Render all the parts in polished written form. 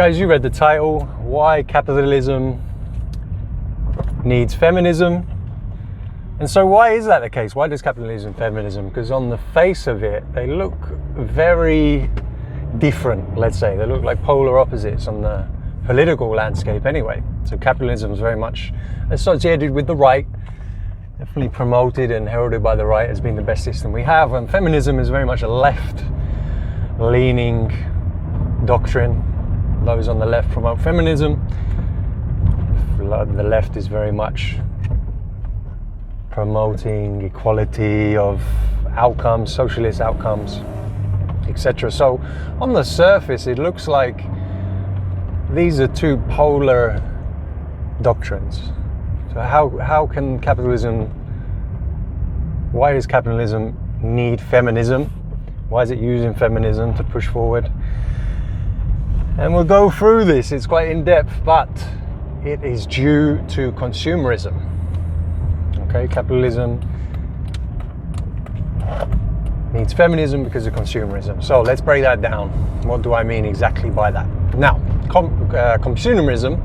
Guys, you read the title, Why Capitalism Needs Feminism. And so why is that the case? Why does capitalism feminism? Because on the face of it, they look very different, let's say. They look like polar opposites on the political landscape anyway. So capitalism is very much associated with the right, definitely promoted and heralded by the right as being the best system we have. And feminism is very much a left-leaning doctrine. Those on the left promote feminism. The left is very much promoting equality of outcomes, socialist outcomes, etc. So on the surface, it looks like these are two polar doctrines. So how can capitalism, why does capitalism need feminism? Why is it using feminism to push forward? And we'll go through this, it's quite in-depth, but it is due to consumerism. Okay, capitalism needs feminism because of consumerism. So let's break that down. What do I mean exactly by that? Now, consumerism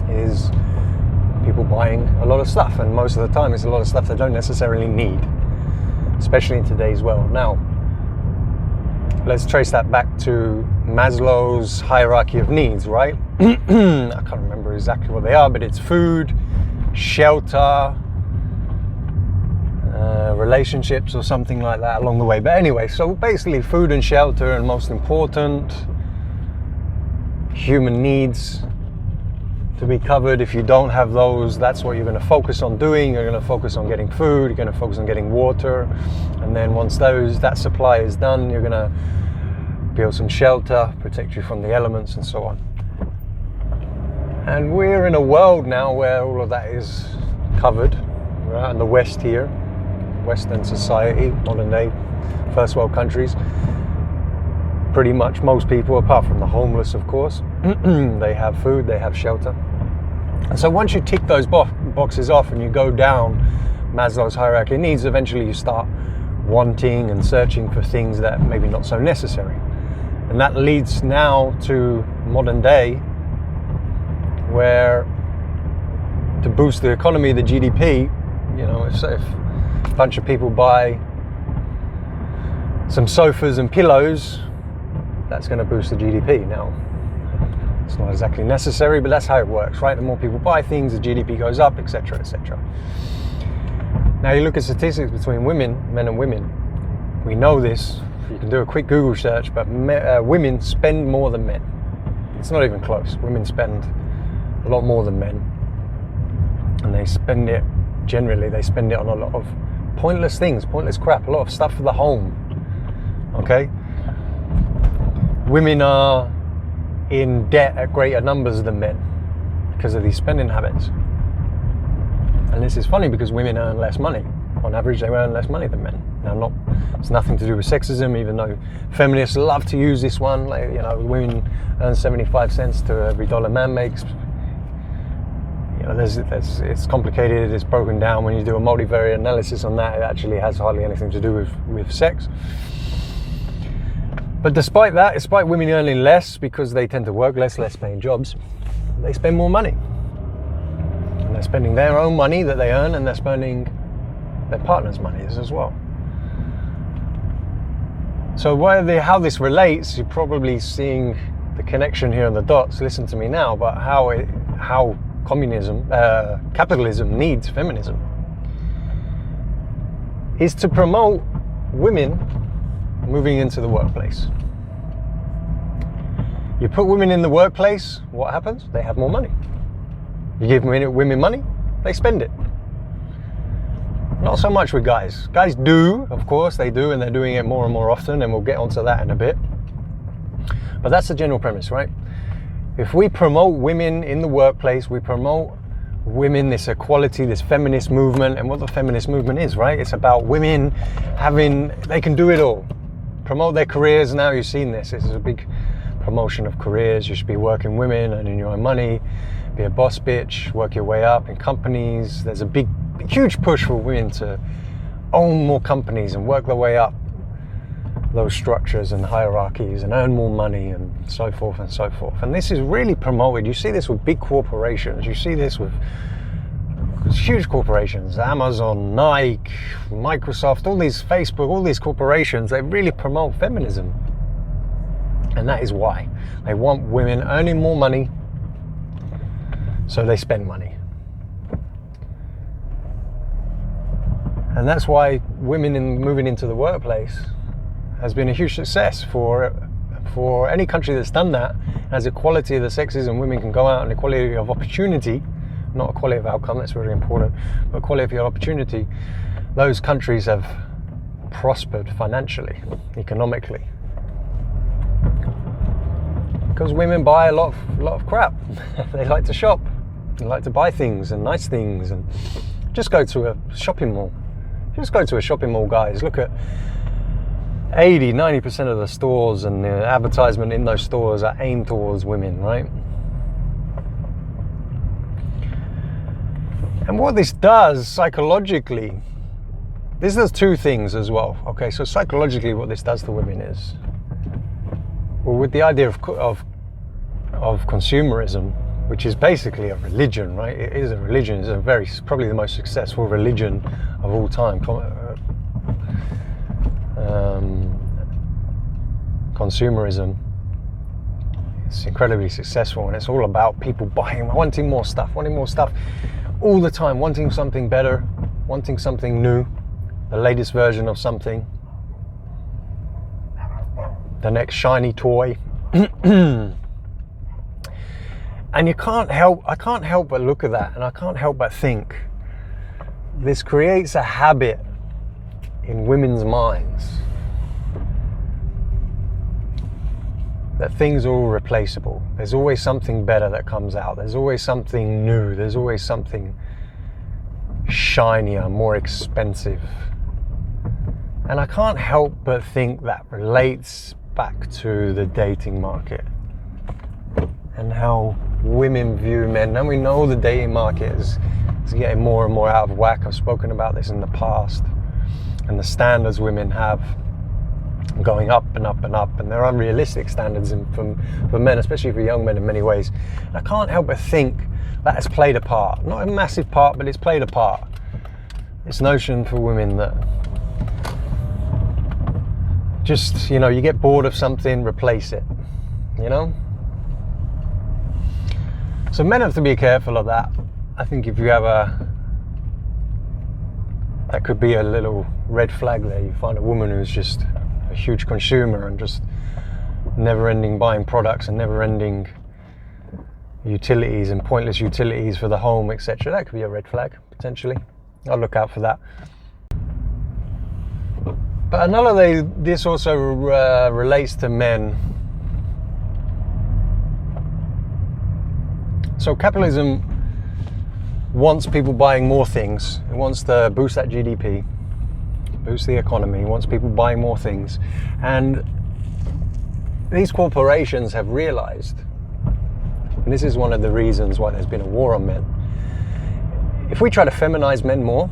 is people buying a lot of stuff, and most of the time it's a lot of stuff they don't necessarily need, especially in today's world. Now, let's trace that back to Maslow's hierarchy of needs, right? I can't remember exactly what they are, but it's food, shelter, relationships or something like that along the way. But anyway, so basically food and shelter and most important human needs to be covered. If you don't have those, that's what you're going to focus on doing. You're going to focus on getting food, you're going to focus on getting water, and then once that supply is done, you're going to build some shelter, protect you from the elements and so on. And we're in a world now where all of that is covered. We're out in the West here, Western society, modern day, first world countries. Pretty much most people, apart from the homeless of course, they have food, they have shelter. And so once you tick those boxes off and you go down Maslow's hierarchy of needs, eventually you start wanting and searching for things that maybe not so necessary. And that leads now to modern day, where to boost the economy, the GDP, you know, if a bunch of people buy some sofas and pillows, that's going to boost the GDP. Now, it's not exactly necessary, but that's how it works, right? The more people buy things, the GDP goes up, etc., etc. Now, you look at statistics between men and women. We know this. You can do a quick Google search, but women spend more than men. It's not even close. Women spend a lot more than men, and they spend it on a lot of pointless things, pointless crap, a lot of stuff for the home. Okay? Women are in debt at greater numbers than men because of these spending habits. And this is funny because women earn less money. On average, they earn less money than men. Now, it's nothing to do with sexism, even though feminists love to use this one. Like, you know, women earn 75 cents to every dollar man makes. You know, it's complicated, it's broken down. When you do a multivariate analysis on that, it actually has hardly anything to do with sex. But despite that, despite women earning less because they tend to work less paying jobs, they spend more money. And they're spending their own money that they earn, and they're spending their partner's money as well. So how this relates, you're probably seeing the connection here on the dots. Listen to me now, but how capitalism needs feminism is to promote women moving into the workplace. You put women in the workplace, what happens? They have more money. You give women money, they spend it. Not so much with guys. Guys do, of course, they do, and they're doing it more and more often, and we'll get onto that in a bit. But that's the general premise, right? If we promote women in the workplace, we promote women, this equality, this feminist movement, and what the feminist movement is, right? It's about women they can do it all. Promote their careers. Now you've seen this. This is a big promotion of careers. You should be working women, earning your own money, be a boss bitch, work your way up in companies. There's a huge push for women to own more companies and work their way up those structures and hierarchies and earn more money and so forth and so forth. And this is really promoted. You see this with big corporations. You see this with huge corporations, Amazon, Nike, Microsoft, all these, Facebook, all these corporations. They really promote feminism. And that is why. They want women earning more money, so they spend money. And that's why women moving into the workplace has been a huge success for any country that's done that. Has equality of the sexes and women can go out and equality of opportunity, not equality of outcome, that's very important, but equality of opportunity. Those countries have prospered financially, economically. Because women buy a lot of crap. They like to shop, they like to buy things and nice things. And just go to a shopping mall. Just go to a shopping mall, guys. Look at 80-90% of the stores and the advertisement in those stores are aimed towards women, right? And what this does psychologically, this does two things as well. Okay, so psychologically what this does to women is, well, with the idea of consumerism, which is basically a religion, right? It is a religion. It's probably the most successful religion of all time. Consumerism. It's incredibly successful, and it's all about people wanting more stuff all the time, wanting something better, wanting something new, the latest version of something, the next shiny toy. And I can't help but look at that, and I can't help but think this creates a habit in women's minds that things are all replaceable. There's always something better that comes out. There's always something new. There's always something shinier, more expensive. And I can't help but think that relates back to the dating market and how women view men. And we know the dating market is getting more and more out of whack. I've spoken about this in the past. And the standards women have going up and up and up, and they're unrealistic standards for men, especially for young men in many ways. And I can't help but think that has played a part. Not a massive part, but it's played a part. This notion for women that just, you get bored of something, replace it, So men have to be careful of that. I think if you have that could be a little red flag there. You find a woman who's just a huge consumer and just never-ending buying products and never-ending utilities and pointless utilities for the home, etc. That could be a red flag, potentially. I'll look out for that. But another, this also relates to men. So capitalism wants people buying more things. It wants to boost that GDP, boost the economy. It wants people buying more things. And these corporations have realized, and this is one of the reasons why there's been a war on men, if we try to feminize men more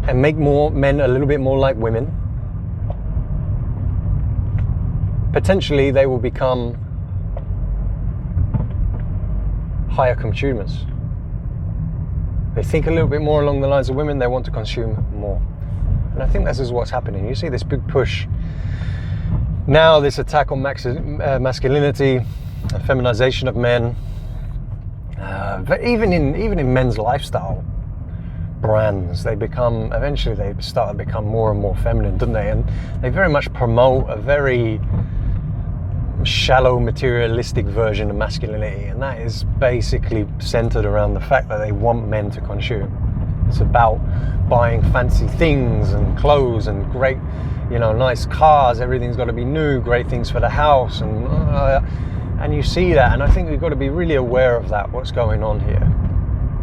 and make more men a little bit more like women, potentially they will become higher consumers. They think a little bit more along the lines of women, they want to consume more. And I think this is what's happening. You see this big push now, this attack on masculinity, feminization of men, but even in men's lifestyle brands, eventually they start to become more and more feminine, don't they? And they very much promote a very shallow, materialistic version of masculinity, and that is basically centered around the fact that they want men to consume. It's about buying fancy things and clothes and great, nice cars. Everything's got to be new, great things for the house, and you see that. And I think we've got to be really aware of that. What's going on here?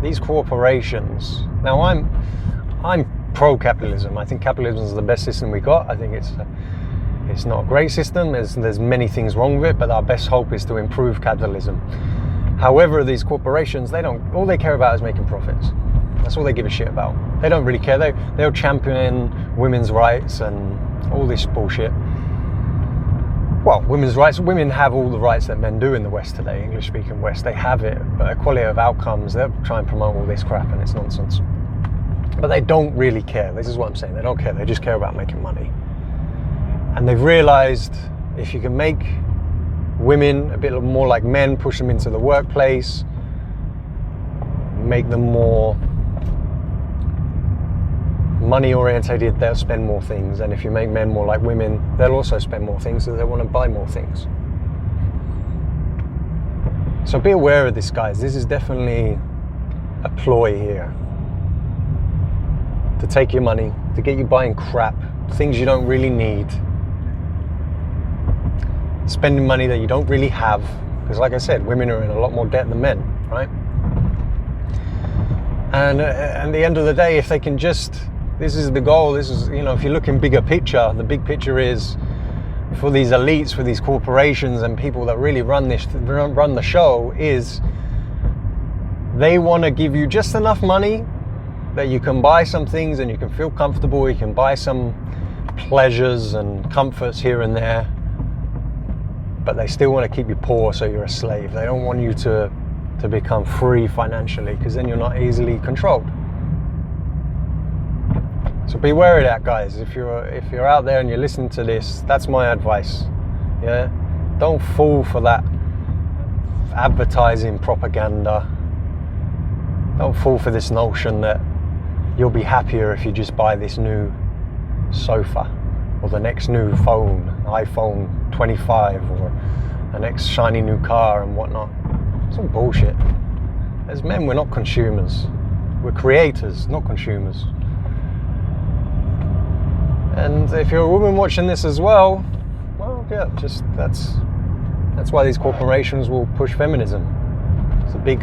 These corporations. Now, I'm pro-capitalism. I think capitalism is the best system we got. I think it's not a great system. There's many things wrong with it, but our best hope is to improve capitalism. However, these corporations, all they care about is making profits. That's all they give a shit about. They don't really care. They'll champion women's rights and all this bullshit. Well, women's rights, women have all the rights that men do in the West today, English-speaking West. They have it, but equality of outcomes, they'll try and promote all this crap and it's nonsense. But they don't really care. This is what I'm saying. They don't care. They just care about making money. And they've realized if you can make women a bit more like men, push them into the workplace, make them more money orientated, they'll spend more things. And if you make men more like women, they'll also spend more things, so they want to buy more things. So be aware of this, guys. This is definitely a ploy here to take your money, to get you buying crap, things you don't really need, spending money that you don't really have, because like I said, women are in a lot more debt than men, right? And at the end of the day, if they can just, this is the goal, this is, you know, if you look in bigger picture, the big picture is for these elites, for these corporations and people that really run the show, is they want to give you just enough money that you can buy some things and you can feel comfortable, you can buy some pleasures and comforts here and there, but they still want to keep you poor so you're a slave. They don't want you to become free financially, because then you're not easily controlled. So beware of that, guys. If you're out there and you're listening to this, that's my advice. Yeah, don't fall for that advertising propaganda. Don't fall for this notion that you'll be happier if you just buy this new sofa or the next new phone, iPhone 25, or the next shiny new car and whatnot. It's all bullshit. As men, we're not consumers. We're creators, not consumers. And if you're a woman watching this as well, yeah, just that's why these corporations will push feminism. It's a big,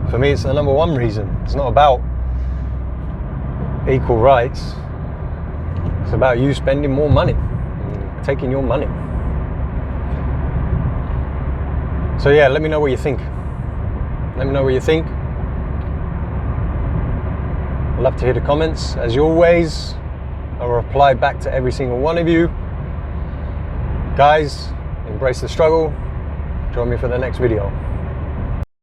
for me, it's the number one reason. It's not about equal rights. It's about you spending more money, taking your money. So yeah, let me know what you think. Let me know what you think. I'd love to hear the comments. As always, I'll reply back to every single one of you. Guys, embrace the struggle. Join me for the next video.